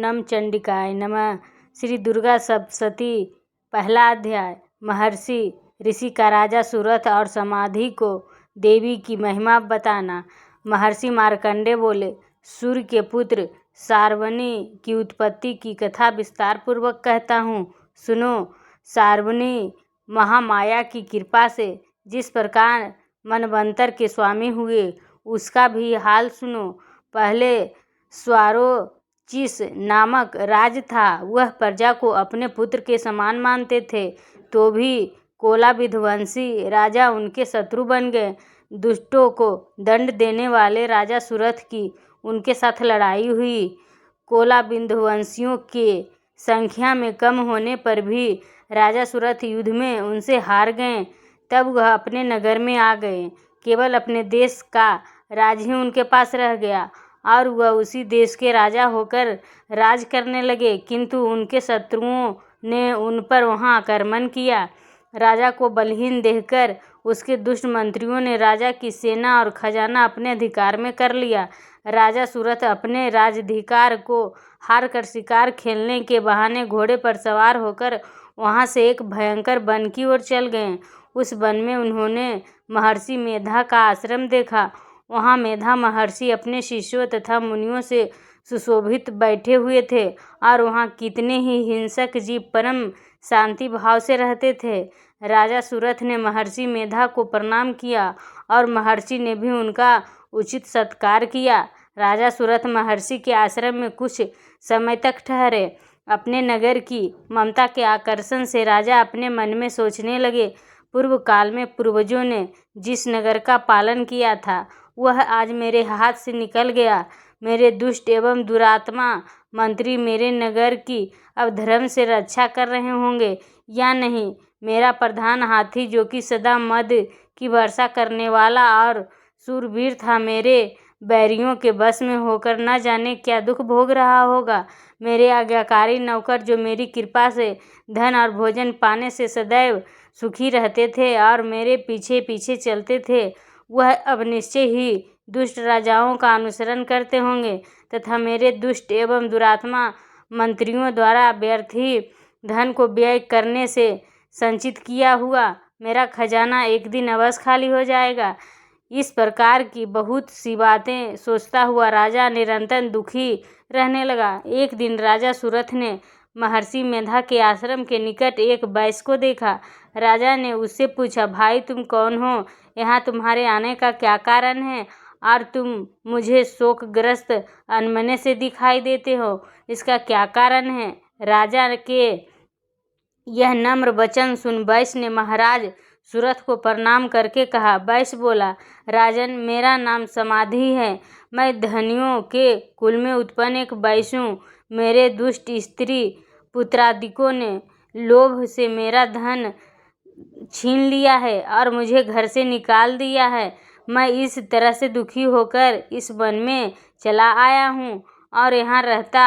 नम चंडिकाय नमः। श्री दुर्गा सप्तशती। पहला अध्याय। महर्षि ऋषि का राजा सुरथ और समाधि को देवी की महिमा बताना। महर्षि मार्कंडेय बोले, सूर्य के पुत्र शार्वरी की उत्पत्ति की कथा विस्तार पूर्वक कहता हूँ, सुनो। शार्वरी महामाया की कृपा से जिस प्रकार मनवंतर के स्वामी हुए, उसका भी हाल सुनो। पहले स्वारोचिष नामक राज था। वह प्रजा को अपने पुत्र के समान मानते थे, तो भी कोला विध्वंसी राजा उनके शत्रु बन गए। दुष्टों को दंड देने वाले राजा सुरथ की उनके साथ लड़ाई हुई। कोला विध्वंसियों के संख्या में कम होने पर भी राजा सुरथ युद्ध में उनसे हार गए। तब वह अपने नगर में आ गए। केवल अपने देश का राज ही उनके पास रह गया और वह उसी देश के राजा होकर राज करने लगे, किंतु उनके शत्रुओं ने उन पर वहां आक्रमण किया। राजा को बलहीन देखकर उसके दुष्ट मंत्रियों ने राजा की सेना और खजाना अपने अधिकार में कर लिया। राजा सुरथ अपने राजाधिकार को हार कर शिकार खेलने के बहाने घोड़े पर सवार होकर वहां से एक भयंकर वन की ओर चल गए। उस वन में उन्होंने महर्षि मेधा का आश्रम देखा। वहां मेधा महर्षि अपने शिष्यों तथा मुनियों से सुशोभित बैठे हुए थे और वहां कितने ही हिंसक जीव परम शांति भाव से रहते थे। राजा सुरथ ने महर्षि मेधा को प्रणाम किया और महर्षि ने भी उनका उचित सत्कार किया। राजा सुरथ महर्षि के आश्रम में कुछ समय तक ठहरे। अपने नगर की ममता के आकर्षण से राजा अपने मन में सोचने लगे, पूर्व काल में पूर्वजों ने जिस नगर का पालन किया था, वह आज मेरे हाथ से निकल गया। मेरे दुष्ट एवं दुरात्मा मंत्री मेरे नगर की अब धर्म से रक्षा कर रहे होंगे या नहीं। मेरा प्रधान हाथी, जो कि सदा मद की वर्षा करने वाला और शूरवीर था, मेरे बैरियों के बस में होकर न जाने क्या दुख भोग रहा होगा। मेरे आज्ञाकारी नौकर, जो मेरी कृपा से धन और भोजन पाने से सदैव सुखी रहते थे और मेरे पीछे पीछे चलते थे, वह अब निश्चय ही दुष्ट राजाओं का अनुसरण करते होंगे तथा मेरे दुष्ट एवं दुरात्मा मंत्रियों द्वारा व्यर्थ ही धन को व्यय करने से संचित किया हुआ मेरा खजाना एक दिन अवश्य खाली हो जाएगा। इस प्रकार की बहुत सी बातें सोचता हुआ राजा निरंतर दुखी रहने लगा। एक दिन राजा सुरथ ने महर्षि मेधा के आश्रम के निकट एक वैश्य को देखा। राजा ने उससे पूछा, भाई तुम कौन हो? यहाँ तुम्हारे आने का क्या कारण है और तुम मुझे शोकग्रस्त अनमने से दिखाई देते हो, इसका क्या कारण है? राजा के यह नम्र वचन सुन वैश्य ने महाराज सुरथ को प्रणाम करके कहा। वैश्य बोला, राजन, मेरा नाम समाधि है। मैं धनियों के कुल में उत्पन्न एक वैश्य हूँ। मेरे दुष्ट स्त्री पुत्रादिकों ने लोभ से मेरा धन छीन लिया है और मुझे घर से निकाल दिया है। मैं इस तरह से दुखी होकर इस वन में चला आया हूँ और यहाँ रहता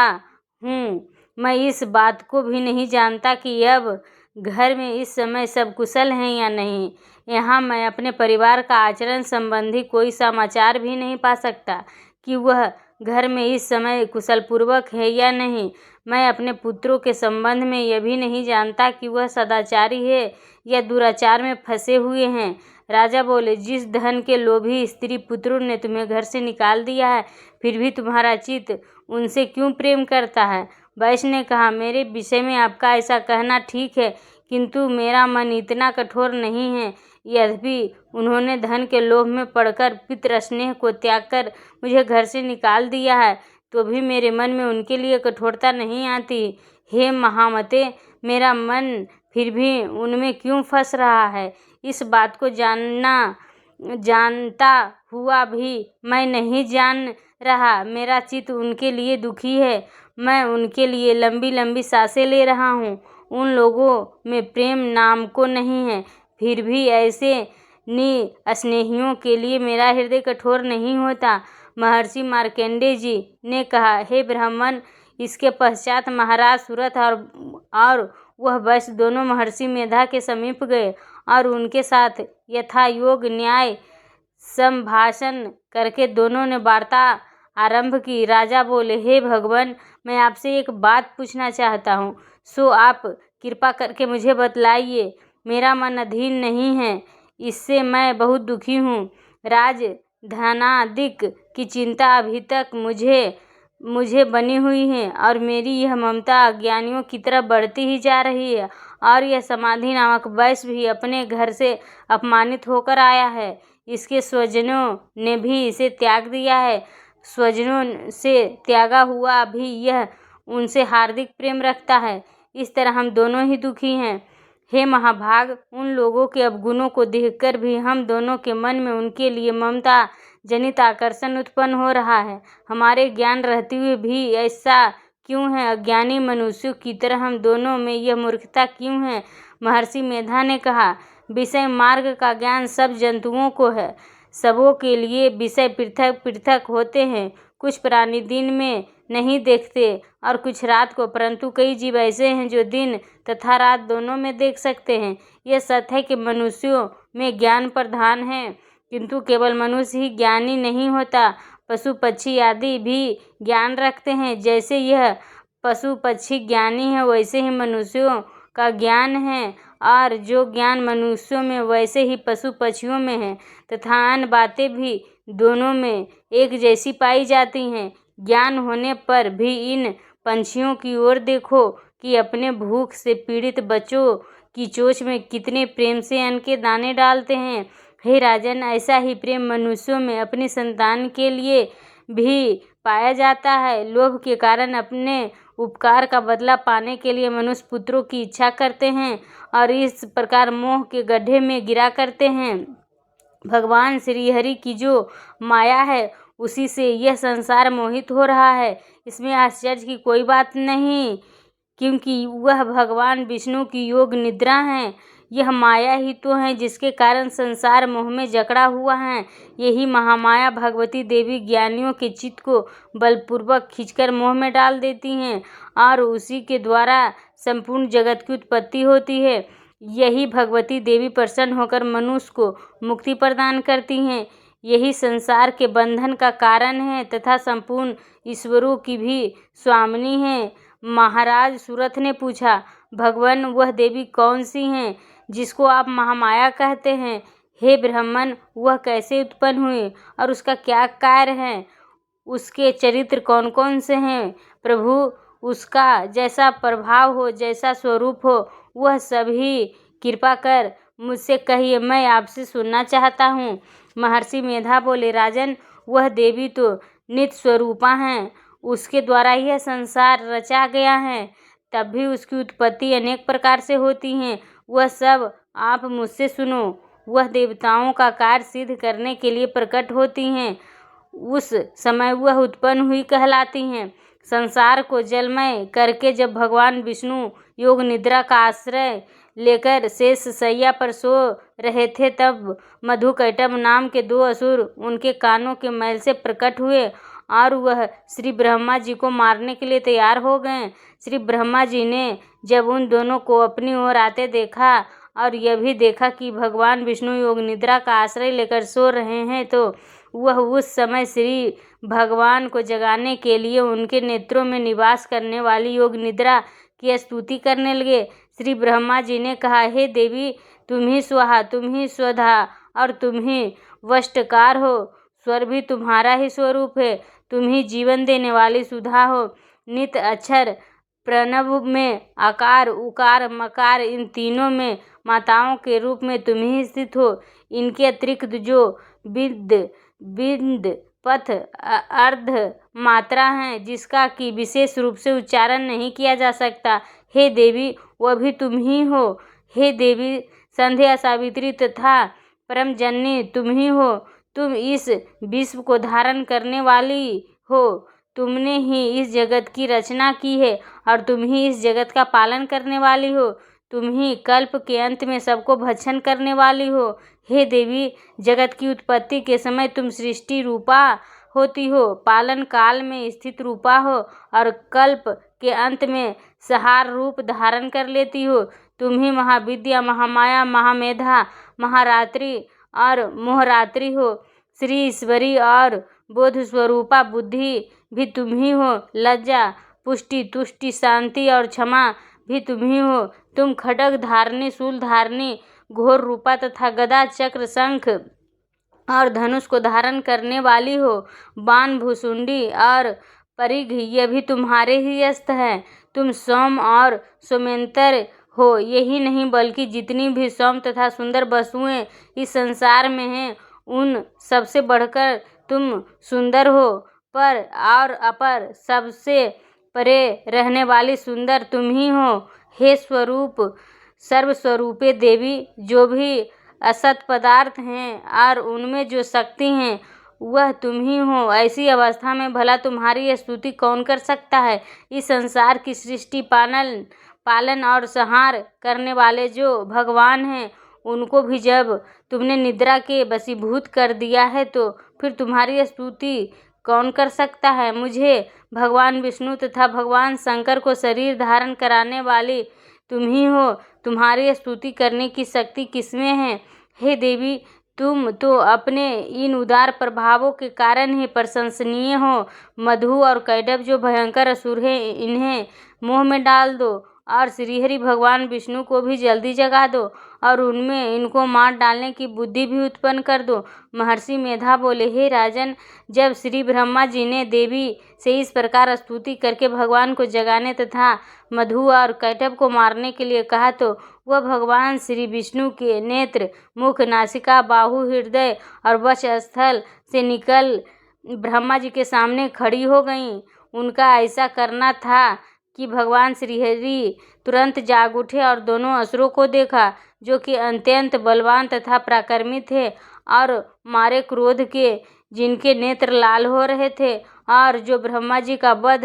हूँ। मैं इस बात को भी नहीं जानता कि अब घर में इस समय सब कुशल हैं या नहीं। यहाँ मैं अपने परिवार का आचरण संबंधी कोई समाचार भी नहीं पा सकता कि वह घर में इस समय कुशल पूर्वक है या नहीं। मैं अपने पुत्रों के संबंध में यह भी नहीं जानता कि वह सदाचारी है या दुराचार में फंसे हुए हैं। राजा बोले, जिस धन के लोभी स्त्री पुत्रों ने तुम्हें घर से निकाल दिया है, फिर भी तुम्हारा चित्त उनसे क्यों प्रेम करता है? वैश्य ने कहा, मेरे विषय में आपका ऐसा कहना ठीक है, किंतु मेरा मन इतना कठोर नहीं है। यद्यपि उन्होंने धन के लोभ में पड़कर पितृ स्नेह को त्याग कर मुझे घर से निकाल दिया है, तो भी मेरे मन में उनके लिए कठोरता नहीं आती। हे महामते, मेरा मन फिर भी उनमें क्यों फंस रहा है? इस बात को जानता हुआ भी मैं नहीं जान रहा। मेरा चित्त उनके लिए दुखी है। मैं उनके लिए लंबी लंबी सांसें ले रहा हूँ। उन लोगों में प्रेम नाम को नहीं है, फिर भी ऐसे निस्नेहियों के लिए मेरा हृदय कठोर नहीं होता। महर्षि मार्कंडेय जी ने कहा, हे ब्राह्मण। इसके पश्चात महाराज सुरथ और वह वैश्य दोनों महर्षि मेधा के समीप गए और उनके साथ यथा योग न्याय संभाषण करके दोनों ने वार्ता आरंभ की। राजा बोले, हे भगवान, मैं आपसे एक बात पूछना चाहता हूँ, सो आप कृपा करके मुझे बतलाइए। मेरा मन अधीन नहीं है, इससे मैं बहुत दुखी हूँ। राज धनादिक की चिंता अभी तक मुझे बनी हुई है और मेरी यह ममता अज्ञानियों की तरफ बढ़ती ही जा रही है। और यह समाधि नामक वैश्य भी अपने घर से अपमानित होकर आया है। इसके स्वजनों ने भी इसे त्याग दिया है। स्वजनों से त्यागा हुआ भी यह उनसे हार्दिक प्रेम रखता है। इस तरह हम दोनों ही दुखी हैं। हे महाभाग, उन लोगों के अवगुणों को देखकर भी हम दोनों के मन में उनके लिए ममता जनित आकर्षण उत्पन्न हो रहा है। हमारे ज्ञान रहते हुए भी ऐसा क्यों है? अज्ञानी मनुष्यों की तरह हम दोनों में यह मूर्खता क्यों है? महर्षि मेधा ने कहा, विषय मार्ग का ज्ञान सब जंतुओं को है। सबों के लिए विषय पृथक पृथक होते हैं। कुछ प्राणी दिन में नहीं देखते और कुछ रात को, परंतु कई जीव ऐसे हैं जो दिन तथा रात दोनों में देख सकते हैं। यह सत्य है कि मनुष्यों में ज्ञान प्रधान है, किंतु केवल मनुष्य ही ज्ञानी नहीं होता। पशु पक्षी आदि भी ज्ञान रखते हैं। जैसे यह पशु पक्षी ज्ञानी है, वैसे ही मनुष्यों का ज्ञान है, और जो ज्ञान मनुष्यों में वैसे ही पशु पक्षियों में है, तथा अन्य बातें भी दोनों में एक जैसी पाई जाती हैं। ज्ञान होने पर भी इन पंछियों की ओर देखो कि अपने भूख से पीड़ित बच्चों की चोंच में कितने प्रेम से अन्न के दाने डालते हैं। हे राजन, ऐसा ही प्रेम मनुष्यों में अपनी संतान के लिए भी पाया जाता है। लोभ के कारण अपने उपकार का बदला पाने के लिए मनुष्य पुत्रों की इच्छा करते हैं और इस प्रकार मोह के गड्ढे में गिरा करते हैं। भगवान श्री हरि की जो माया है, उसी से यह संसार मोहित हो रहा है। इसमें आश्चर्य की कोई बात नहीं, क्योंकि वह भगवान विष्णु की योग निद्रा है। यह माया ही तो है जिसके कारण संसार मोह में जकड़ा हुआ है। यही महामाया भगवती देवी ज्ञानियों के चित्त को बलपूर्वक खींचकर मोह में डाल देती हैं और उसी के द्वारा संपूर्ण जगत की उत्पत्ति होती है। यही भगवती देवी प्रसन्न होकर मनुष्य को मुक्ति प्रदान करती हैं। यही संसार के बंधन का कारण है तथा संपूर्ण ईश्वरों की भी स्वामिनी है। महाराज सूरथ ने पूछा, भगवान, वह देवी कौन सी हैं जिसको आप महामाया कहते हैं? हे ब्राह्मण, वह कैसे उत्पन्न हुई और उसका क्या कार्य है? उसके चरित्र कौन कौन से हैं? प्रभु, उसका जैसा प्रभाव हो, जैसा स्वरूप हो, वह सभी कृपा कर मुझसे कहिए, मैं आपसे सुनना चाहता हूँ। महर्षि मेधा बोले, राजन, वह देवी तो नित्य स्वरूपा हैं। उसके द्वारा यह संसार रचा गया है। तब भी उसकी उत्पत्ति अनेक प्रकार से होती हैं। वह सब आप मुझसे सुनो। वह देवताओं का कार्य सिद्ध करने के लिए प्रकट होती हैं। उस समय वह उत्पन्न हुई कहलाती हैं। संसार को जलमय करके जब भगवान विष्णु योग निद्रा का आश्रय लेकर शेष शैया पर सो रहे थे, तब मधुकैटभ नाम के दो असुर उनके कानों के मैल से प्रकट हुए और वह श्री ब्रह्मा जी को मारने के लिए तैयार हो गए। श्री ब्रह्मा जी ने जब उन दोनों को अपनी ओर आते देखा और यह भी देखा कि भगवान विष्णु योग निद्रा का आश्रय लेकर सो रहे हैं, तो वह उस समय श्री भगवान को जगाने के लिए उनके नेत्रों में निवास करने वाली योग निद्रा की स्तुति करने लगे। श्री ब्रह्मा जी ने कहा, हे देवी, तुम ही स्वाहा, तुम ही स्वधा और तुम ही वष्टकार हो। स्वर भी तुम्हारा ही स्वरूप है। तुम ही जीवन देने वाली सुधा हो। नित अक्षर प्रणव में आकार, उकार, मकार, इन तीनों में माताओं के रूप में तुम ही स्थित हो। इनके अतिरिक्त जो बिंद पथ अर्ध मात्रा है, जिसका कि विशेष रूप से उच्चारण नहीं किया जा सकता, हे देवी, वह भी तुम ही हो। हे देवी, संध्या, सावित्री तथा परम जननी तुम ही हो। तुम इस विश्व को धारण करने वाली हो। तुमने ही इस जगत की रचना की है और तुम ही इस जगत का पालन करने वाली हो। तुम ही कल्प के अंत में सबको भक्षण करने वाली हो। हे देवी, जगत की उत्पत्ति के समय तुम सृष्टि रूपा होती हो, पालन काल में स्थित रूपा हो और कल्प के अंत में संहार रूप धारण कर लेती हो। तुम ही महाविद्या, महामाया, महामेधा, महारात्रि और मोहरात्रि हो। श्री ईश्वरी और बोध स्वरूपा बुद्धि भी तुम ही हो, लज्जा, पुष्टि, तुष्टि, शांति और क्षमा भी तुम ही हो। तुम खड्ग धारणी, शूल धारणी, घोर रूपा तथा गदा, चक्र, शंख और धनुष को धारण करने वाली हो। बाण, भुसुंडी और परिघ ये भी तुम्हारे ही अस्त्र हैं। तुम सौम और सोमेंतर हो। यही नहीं बल्कि जितनी भी सौम तथा सुंदर वस्तुएं इस संसार में हैं उन सबसे बढ़कर तुम सुंदर हो। पर और अपर सबसे परे रहने वाली सुंदर तुम ही हो। हे स्वरूप सर्वस्वरूपे देवी, जो भी असत पदार्थ हैं और उनमें जो शक्ति हैं वह तुम ही हो। ऐसी अवस्था में भला तुम्हारी स्तुति कौन कर सकता है। इस संसार की सृष्टि, पालन और संहार करने वाले जो भगवान हैं उनको भी जब तुमने निद्रा के वशीभूत कर दिया है तो फिर तुम्हारी स्तुति कौन कर सकता है। मुझे भगवान विष्णु तथा भगवान शंकर को शरीर धारण कराने वाली तुम ही हो। तुम्हारी स्तुति करने की शक्ति किसमें है। हे देवी, तुम तो अपने इन उदार प्रभावों के कारण ही प्रशंसनीय हो। मधु और कैटभ जो भयंकर असुर हैं इन्हें मोह में डाल दो और श्रीहरि भगवान विष्णु को भी जल्दी जगा दो और उनमें इनको मार डालने की बुद्धि भी उत्पन्न कर दो। महर्षि मेधा बोले, हे राजन, जब श्री ब्रह्मा जी ने देवी से इस प्रकार स्तुति करके भगवान को जगाने तथा मधु और कैटभ को मारने के लिए कहा तो वह भगवान श्री विष्णु के नेत्र, मुख, नासिका, बाहु, हृदय और वक्ष स्थल से निकल ब्रह्मा जी के सामने खड़ी हो गईं। उनका ऐसा करना था कि भगवान श्रीहरि तुरंत जाग उठे और दोनों असुरों को देखा जो कि अत्यंत बलवान तथा पराक्रमी थे और मारे क्रोध के जिनके नेत्र लाल हो रहे थे और जो ब्रह्मा जी का वध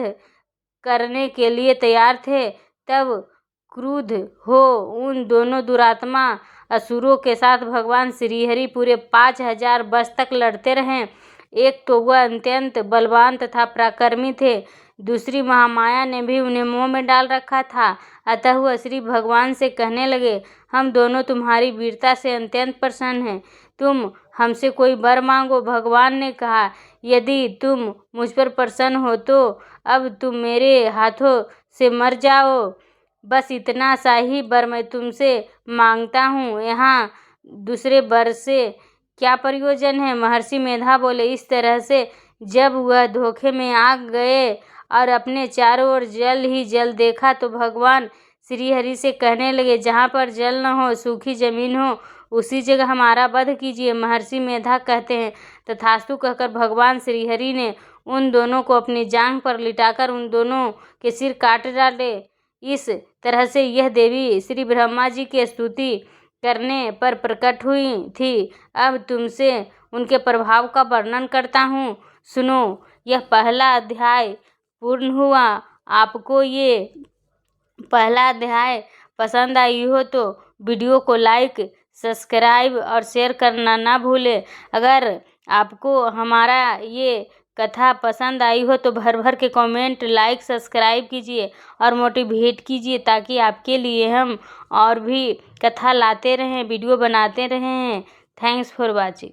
करने के लिए तैयार थे। तब क्रुद्ध हो उन दोनों दुरात्मा असुरों के साथ भगवान श्रीहरि पूरे 5000 वर्ष तक लड़ते रहे। एक तो वह अत्यंत बलवान तथा पराक्रमी थे, दूसरी महामाया ने भी उन्हें मोह में डाल रखा था। अतः वह श्री भगवान से कहने लगे, हम दोनों तुम्हारी वीरता से अत्यंत प्रसन्न हैं, तुम हमसे कोई वर मांगो। भगवान ने कहा, यदि तुम मुझ पर प्रसन्न हो तो अब तुम मेरे हाथों से मर जाओ। बस इतना सा ही वर मैं तुमसे मांगता हूँ, यहाँ दूसरे वर से क्या प्रयोजन है। महर्षि मेधा बोले, इस तरह से जब वह धोखे में आ गए और अपने चारों ओर जल ही जल देखा तो भगवान श्रीहरि से कहने लगे, जहाँ पर जल न हो, सूखी जमीन हो, उसी जगह हमारा वध कीजिए। महर्षि मेधा कहते हैं, तथास्तु कहकर भगवान श्रीहरि ने उन दोनों को अपनी जांघ पर लिटाकर उन दोनों के सिर काट डाले। इस तरह से यह देवी श्री ब्रह्मा जी की स्तुति करने पर प्रकट हुई थी। अब तुमसे उनके प्रभाव का वर्णन करता हूँ, सुनो। यह पहला अध्याय पूर्ण हुआ। आपको ये पहला अध्याय पसंद आई हो तो वीडियो को लाइक, सब्सक्राइब और शेयर करना ना भूलें। अगर आपको हमारा ये कथा पसंद आई हो तो भर भर के कमेंट, लाइक, सब्सक्राइब कीजिए और मोटिवेट कीजिए ताकि आपके लिए हम और भी कथा लाते रहें, वीडियो बनाते रहें। Thanks for watching.